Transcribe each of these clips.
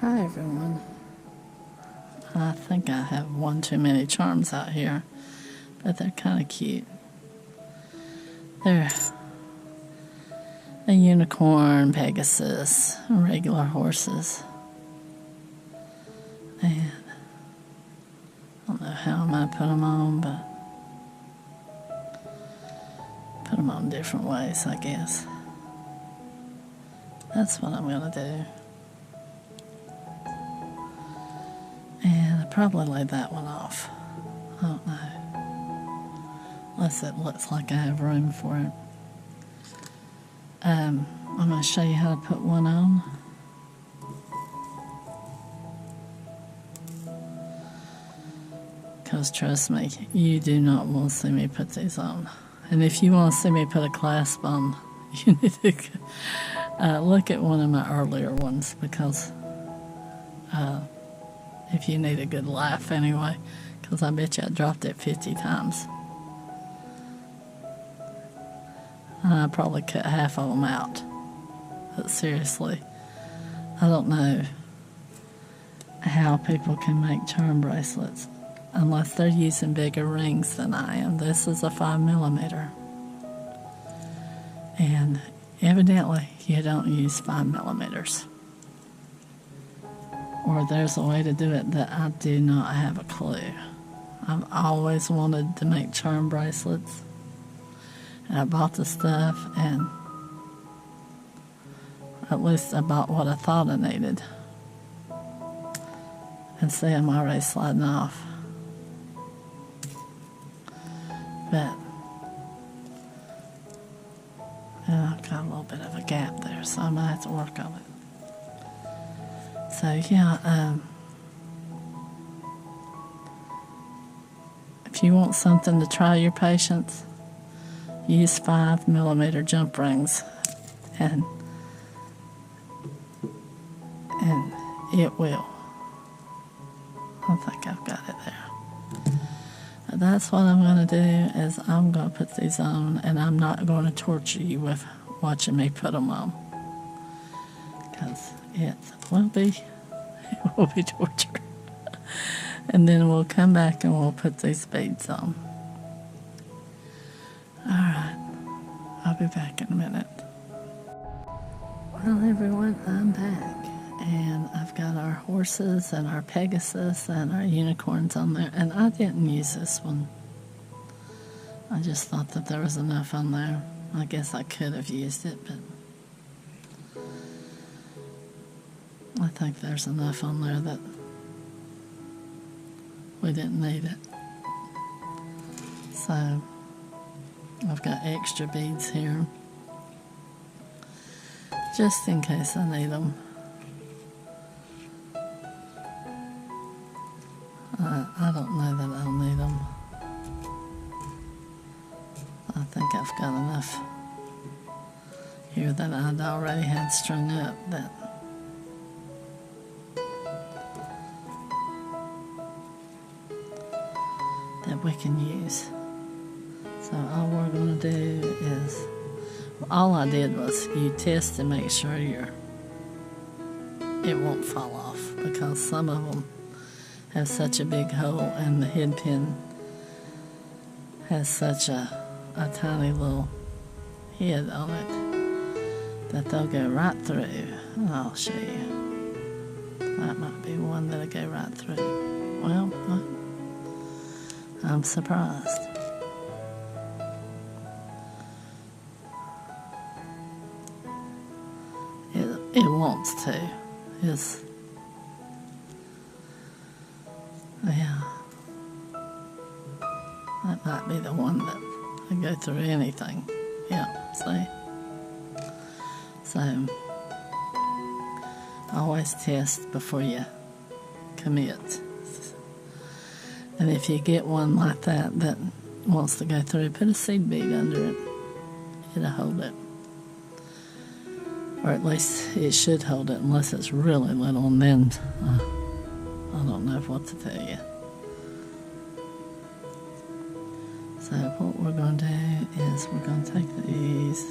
Hi everyone. I think I have one too many charms out here, but they're kind of cute. They're a unicorn, Pegasus, regular horses. And I don't know how I'm going to put them on, but put them on different ways, I guess. That's what I'm going to do. And I'll probably lay that one off. I don't know. Unless it looks like I have room for it. I'm going to show you how to put one on. Because trust me, you do not want to see me put these on. And if you want to see me put a clasp on, you need to look at one of my earlier ones, because if you need a good laugh anyway, because I bet you I dropped it 50 times. I probably cut half of them out. But seriously, I don't know how people can make charm bracelets unless they're using bigger rings than I am. This is a 5mm. And evidently you don't use 5mm. Or there's a way to do it that I do not have a clue. I've always wanted to make charm bracelets. And I bought the stuff, and at least I bought what I thought I needed. And see, I'm already sliding off. But I've got a little bit of a gap there, so I might have to work on it. So yeah, if you want something to try your patience, use 5mm jump rings, and it will. I think I've got it there. But that's what I'm going to do, is I'm going to put these on, and I'm not going to torture you with watching me put them on, because it will be torture. And then we'll come back and we'll put these beads on. Alright, I'll be back in a minute. Well everyone, I'm back. And I've got our horses and our Pegasus and our unicorns on there. And I didn't use this one. I just thought that there was enough on there. I guess I could have used it, but I think there's enough on there that we didn't need it. So I've got extra beads here, just in case I need them. I don't know that I'll need them. I think I've got enough here that I'd already had strung up that we can use. So all we're going to do is, all I did was you test to make sure it won't fall off, because some of them have such a big hole and the head pin has such a tiny little head on it that they'll go right through. And I'll show you. That might be one that'll go right through. Well, I'm surprised. It wants to. Yeah. That might be the one that will go through anything. Yeah, see? So, always test before you commit. And if you get one like that wants to go through, put a seed bead under it. It'll hold it. Or at least it should hold it, unless it's really little, and then I don't know what to tell you. So what we're going to do is we're going to take these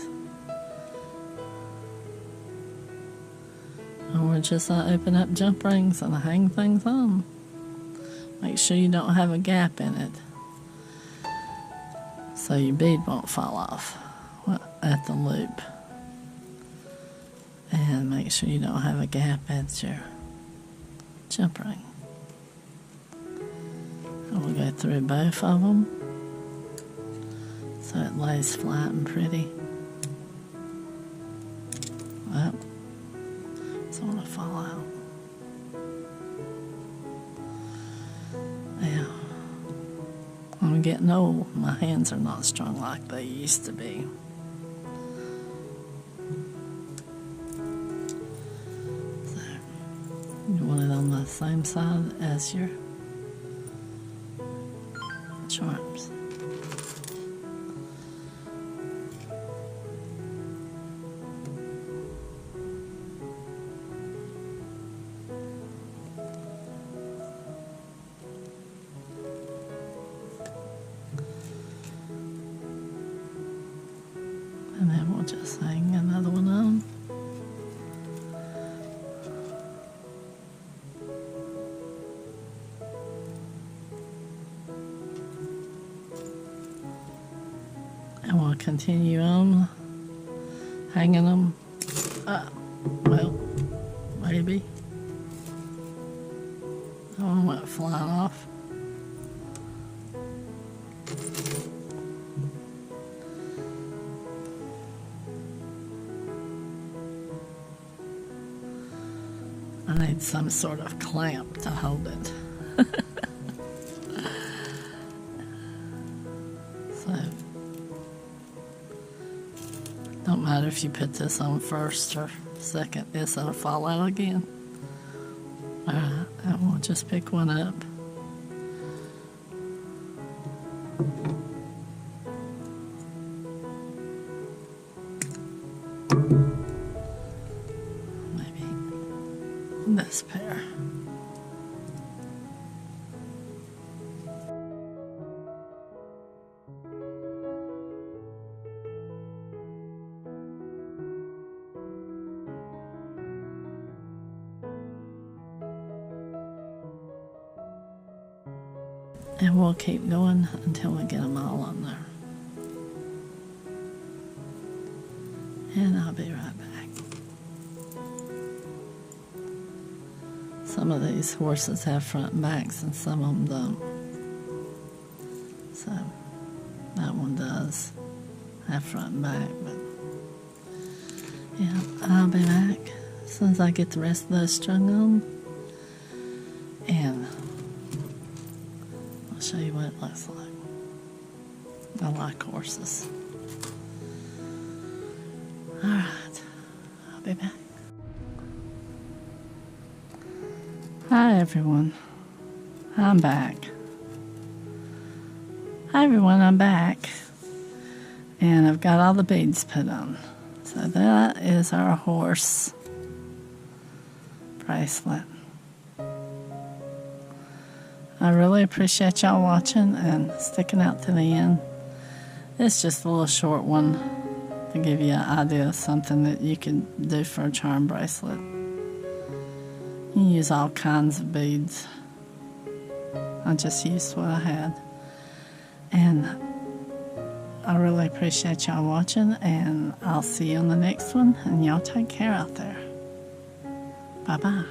And we're just going to open up jump rings and hang things on. Make sure you don't have a gap in it, so your bead won't fall off at the loop. And make sure you don't have a gap at your jump ring. And we'll go through both of them so it lays flat and pretty. Well, it's going to fall out. Yeah. I'm getting old. My hands are not strong like they used to be. So, you want it on the same side as your charms. And then we'll just hang another one on. And we'll continue on hanging them up. Well, maybe. That one went flying off. I need some sort of clamp to hold it. So, don't matter if you put this on first or second, it's gonna fall out again. Alright, and we'll just pick one up. This pair. And we'll keep going until we get them all on there. And I'll be right back. Some of these horses have front backs and some of them don't. So that one does have front and back, but yeah, I'll be back as soon as I get the rest of those strung on, and I'll show you what it looks like. I like horses. Alright, I'll be back. Hi everyone, I'm back. Hi everyone, I'm back. And I've got all the beads put on. So that is our horse bracelet. I really appreciate y'all watching and sticking out to the end. It's just a little short one to give you an idea of something that you can do for a charm bracelet. You can use all kinds of beads. I just used what I had. And I really appreciate y'all watching, and I'll see you on the next one, and y'all take care out there. Bye-bye.